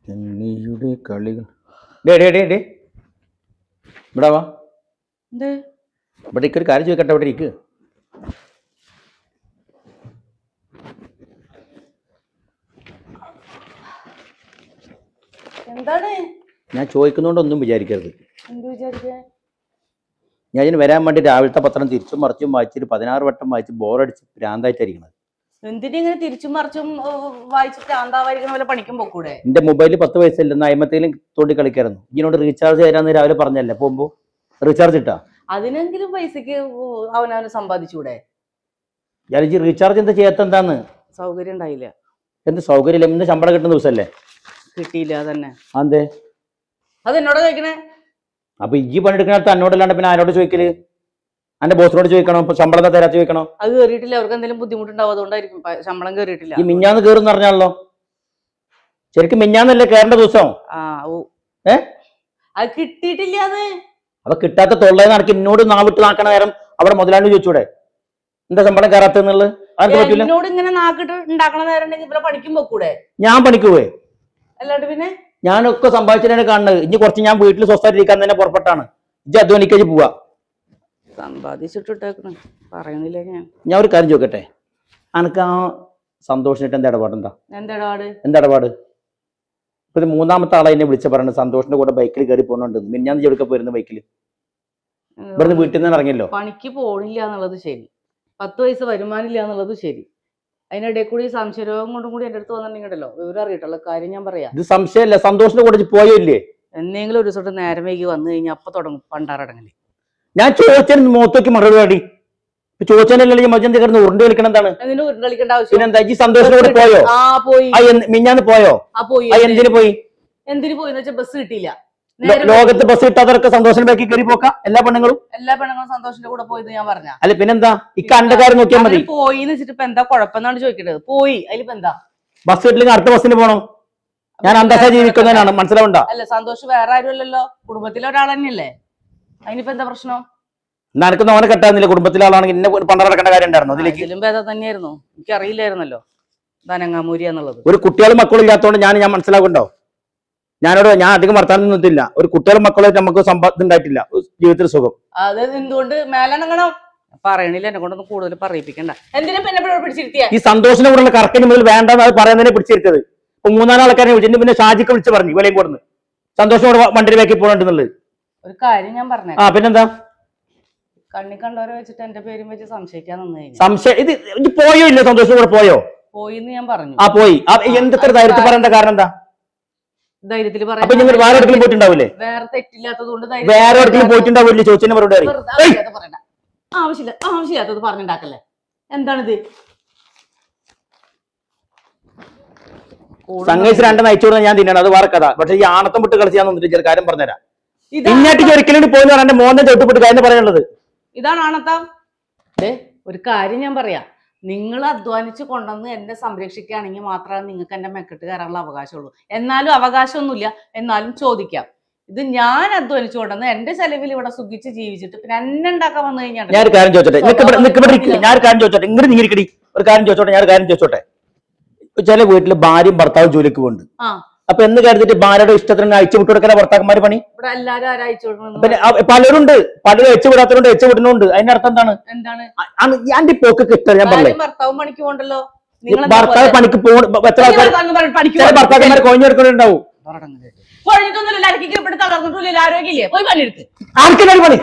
ചെന്നൈയുടെ കളികൾ day day day day ഇവിടെ വാ. ഇവിടെ ഒരു കാര്യം ചോദിക്കട്ടെ. ഇവിടെ ഇരിക്ക്. എന്താണ് ഞാൻ ചോദിക്കുന്നോണ്ടൊന്നും വിചാരിക്കരുത്. എന്ത് വിചാരിക്കാൻ? ഞാൻ ഇതിന് വരാൻ വേണ്ടി രാവിലത്തെ പത്രം തിരിച്ചും മറിച്ചും വായിച്ചിട്ട് 16 വട്ടം വായിച്ച് ബോറടിച്ച് ഭ്രാന്തായിട്ടായിരിക്കണത്. എന്തിനിങ്ങനെ തിരിച്ചും മറിച്ചും വായിച്ചിട്ട് ഭ്രാന്താവായിരിക്കണ പോലെ പണിക്കും പോക്കൂടെ? എന്റെ മൊബൈലിൽ 10 വയസ്സില്ലെന്ന് അയമത്തേലും തോണ്ടി കളിക്കായിരുന്നു. ഇതിനോട് റീചാർജ് തരാന്ന് രാവിലെ പറഞ്ഞല്ലേ പോകുമ്പോ റീചാർജ് ഇട്ടാ അതിനെങ്കിലും പൈസക്ക് അവനവന് സമ്പാദിച്ചൂടെ? ഞാൻ റീചാർജ് എന്താ ചെയ്യാത്ത എന്താന്ന് സൗകര്യം ഉണ്ടായില്ല. എന്ത് സൗകര്യം? ഇന്ന് ശമ്പളം കിട്ടുന്ന ദിവസമല്ലേ? കിട്ടിയില്ല തന്നെ. അതെ അത് എന്നോട് ചോദിക്കണേ. അപ്പൊ ഈ പണിയെടുക്കുന്ന തന്നോടല്ലാണ്ട് പിന്നെ ആരോട് ചോദിക്കല്? എന്റെ ബോസിനോട് ചോദിക്കണോ? ശമ്പളം തരാത്ത ചോദിക്കണോ? അത് കയറിയിട്ടില്ല. അവർക്ക് എന്തെങ്കിലും ബുദ്ധിമുട്ടുണ്ടാവും, അതുകൊണ്ടായിരിക്കും ശമ്പളം കയറിയിട്ടില്ല. ഈ മിഞ്ഞാന്ന് കയറും പറഞ്ഞാണല്ലോ. ശരിക്കും മിഞ്ഞാന്നല്ലേ കയറേണ്ട ദിവസം? അത് കിട്ടിയിട്ടില്ല. അപ്പൊ കിട്ടാത്ത തൊള്ളേന്ന് നടക്കി എന്നോട് നാവിട്ട് നാക്കണ നേരം അവിടെ മുതലാണ്ട് ചോദിച്ചൂടെ എന്താ ശമ്പളം കയറാത്തെന്നുള്ളത്? എന്നോട് ഇങ്ങനെ നാക്കിട്ട് ഉണ്ടാക്കണ നേരം ഇവിടെ പണിക്കും പോക്കൂടെ? ഞാൻ പണിക്ക് പോയി അല്ലാണ്ട് പിന്നെ ഞാനൊക്കെ സമ്പാദിച്ചതിനെ കാണുന്നത്. ഇനി കുറച്ച് ഞാൻ വീട്ടിൽ സ്വസ്ഥമായിട്ടിരിക്കാൻ തന്നെ പുറപ്പെട്ടാണ്. ഇജ്ജ് അധ്വാനിക്കാജ് പോവാ. സമ്പാദിച്ചിട്ടിട്ടേക്കണ പറയണില്ല. ഞാൻ ഒരു കാര്യം ചോദിക്കട്ടെ, അനക്ക് ആ സന്തോഷിനിട്ട് എന്താ ഇടപാട്? എന്താ ഇടപാട്? ഇപ്പൊ ഇത് മൂന്നാമത്തെ ആളെ എന്നെ വിളിച്ച പറയുന്നത് സന്തോഷിന്റെ കൂടെ ബൈക്കിൽ കയറി പോകുന്നുണ്ട്. മിന്നാന്ന് ചെടുക്ക പോയിരുന്നു ബൈക്കിൽ. ഇവിടുന്ന് വീട്ടിൽ നിന്ന് ഇറങ്ങിയല്ലോ. പണിക്ക് പോണില്ല എന്നുള്ളത് ശരി, 10 വയസ്സ് വരുമാനം ഇല്ല എന്നുള്ളത് ശരി. അതിനിടയിൽ കൂടി സംശയരോഗം കൊണ്ടും കൂടി എന്റെ അടുത്ത് വന്നിട്ടുണ്ടല്ലോ. വിവരം അറിയിട്ടുള്ള കാര്യം ഞാൻ പറയാം. ഇത് സംശയമല്ല. സന്തോഷിന്റെ കൂടെ പോയോ ഇല്ലേ? എന്തെങ്കിലും ഒരു ദിവസം നേരം വൈകി വന്നു കഴിഞ്ഞാൽ അപ്പൊ തുടങ്ങും പണ്ടാറടങ്ങല്. ഞാൻ ചോദിച്ചതിന് മുഖത്തേക്ക് മറുപടി ചോദിച്ചാലല്ലേ മജന്തി കിടന്ന് ഉരുണ്ട് കളിക്കണം. എന്താണ് ഉരുണ്ട് കളിക്കേണ്ട ആവശ്യം? ഈ സന്തോഷത്തോടെ പോയോ? പോയി. മിഞ്ഞാന്ന് പോയോ? പോയി. എന്തിനു പോയി? എന്തിനു പോയി വെച്ചാൽ ബസ് കിട്ടിയില്ല. ലോകത്ത് ബസ് കിട്ടാത്തവരൊക്കെ സന്തോഷം ബാക്കി കയറി പോക്ക. എല്ലാ പെണ്ണുങ്ങളും സന്തോഷത്തിന്റെ കൂടെ പോയത് ഞാൻ പറഞ്ഞ. അല്ല പിന്നെന്താ? ഈ കണ്ടക്കാരൻ നോക്കിയാൽ മതി. പോയി എന്ന് വെച്ചിട്ട് ഇപ്പൊ എന്താ കുഴപ്പമെന്നാണ് ചോദിക്കേണ്ടത്. പോയി അതിലിപ്പോ എന്താ? ബസ് കിട്ടില്ലെങ്കിൽ അടുത്ത ബസ്സിന് പോകണം. ഞാൻ അന്തസ്സാ ജീവിക്കുന്നതിനാണ്, മനസ്സിലാവണ്ട. അല്ല സന്തോഷം വേറെ ആരും അല്ലല്ലോ, കുടുംബത്തിലെ ഒരാൾ തന്നെയല്ലേ. അതിനിപ്പോ എന്താ പ്രശ്നം? നിനക്ക് ഓനെ കെട്ടാന്നില്ല. കുടുംബത്തിലെ ആളാണെങ്കിൽ എന്നെ പണ്ടം നടക്കേണ്ട കാര്യം ഉണ്ടായിരുന്നു. അതിലും ഭേദം തന്നെയായിരുന്നു. എനിക്ക് അറിയില്ലായിരുന്നല്ലോ ധനങ്ങാമൂരി എന്നുള്ളത്. ഒരു കുട്ടികളും മക്കളും ഇല്ലാത്തതുകൊണ്ട് ഞാൻ മനസ്സിലാക്കുന്നുണ്ടോ? ഞാൻ അധികം വർത്താനം നിന്നിട്ടില്ല. ഒരു കുട്ടികളും മക്കളായിട്ട് നമുക്ക് സമ്പാദ്യം ഉണ്ടായിട്ടില്ല. ജീവിതത്തിൽ സുഖം. അത് എന്തുകൊണ്ട് മേലണങ്ങണം പറയണില്ല. എന്നെ കൊണ്ടൊന്നും കൂടുതൽ പറയിപ്പിക്കണ്ട. എന്തിനാ പിന്നെ പിടിച്ചിരുത്തിയ? ഈ സന്തോഷത്തിന്റെ കൂടെ കറക്റ്റ് മുതൽ വേണ്ടെന്ന് അത് പറയുന്നതിനെ പിടിച്ചിരുത്തത്. ഇപ്പൊ 3-4 ആൾക്കാരെ വിളിച്ചു. പിന്നെ ഷാജിക്ക് വിളിച്ച് പറഞ്ഞു വിലയും കൊടുന്ന് സന്തോഷത്തോടെ വണ്ടിയിലേക്ക് പോകണ്ടെന്നുള്ളത്. ഒരു കാര്യം ഞാൻ പറഞ്ഞു. പിന്നെന്താ? കണ്ണി കണ്ടവരെ വെച്ചിട്ട് എന്റെ പേരും വെച്ച് സംശയിക്കാൻ നിന്ന് കഴിഞ്ഞു. സംശയം ഇത് പോയോ ഇല്ല? സന്തോഷം കൂടെ പോയോ? പോയിന്ന് ഞാൻ പറഞ്ഞു. പോയി. എന്തൊക്കെ ധൈര്യത്തിൽ പറയേണ്ട കാരണം എന്താ? ധൈര്യത്തിൽ പറയാം. വേറെ എവിടെയും പോയിട്ടുണ്ടാവില്ലേ? വേറെ തെറ്റില്ലാത്തതുകൊണ്ട് വേറെ എവിടെയും പോയിട്ടുണ്ടാവില്ലേ? ചോദിച്ചതിന് മറുപടി ആവശ്യമില്ലാത്തത് പറഞ്ഞുണ്ടാക്കല്ലേ. എന്താണിത്? സംഘിച്ച് 2 നയിച്ചോട് ഞാൻ തിന്നണം. അത് വേറെ കഥ. പക്ഷെ ഈ ആണത്തം വിട്ട് കളിച്ച് ഞാൻ നിന്നിട്ട് ചില കാര്യം പറഞ്ഞുതരാം. ഇങ്ങോട്ട് ഒരിക്കലും പോയി എന്റെ മോനെ ചോട്ടുപെട്ട് കാര്യം പറയാനുള്ളത്. ഇതാണ് ആണത്തം. ഒരു കാര്യം ഞാൻ പറയാം. നിങ്ങൾ അധ്വാനിച്ച് കൊണ്ടുവന്ന് എന്നെ സംരക്ഷിക്കുകയാണെങ്കിൽ മാത്രമേ നിങ്ങൾക്ക് എന്റെ മെക്കെട്ട് കയറാനുള്ള അവകാശമുള്ളൂ. എന്നാലും അവകാശമൊന്നുമില്ല. എന്നാലും ചോദിക്കാം. ഇത് ഞാൻ അധ്വാനിച്ചു കൊണ്ടുവന്ന് എന്റെ ചെലവിൽ ഇവിടെ സുഖിച്ച് ജീവിച്ചിട്ട് പിന്നെ എന്നെ ഉണ്ടാക്കാൻ വന്നു കഴിഞ്ഞാൽ ഞാൻ ഒരു കാര്യം ചോദിച്ചോട്ടെ. ഞാൻ ഒരു കാര്യം ചോദിച്ചോട്ടെ. ചില വീട്ടില് ഭാര്യയും ഭർത്താവും ജോലിക്ക് പോകുന്നുണ്ട്. അപ്പൊ എന്ന് കരുതിട്ട് ഭാര്യയുടെ ഇഷ്ടത്തിന് അയച്ചു വിട്ടു കൊടുക്കുന്ന ഭർത്താക്കന്മാര് പണി? പിന്നെ പലരുണ്ട്. പലരും അയച്ചു വിടാത്തവരുണ്ട്, അയച്ചു വിടുന്നുണ്ട്. അതിന്റെ അർത്ഥം എന്താണ്? എന്റെ പോക്ക് കിട്ടുക. ഞാൻ പറഞ്ഞു ഭർത്താവ് പണിക്ക് പോകണ്ടല്ലോ. ഭർത്താവ് പണിക്ക് പോകും. എത്ര ചില ഭർത്താക്കന്മാർ കൊഞ്ഞെടുക്കുന്നുണ്ടാവും. ആരോഗ്യമില്ലേ? പോയി പണിയെടുത്ത്. ആർക്കെല്ലാം പണി?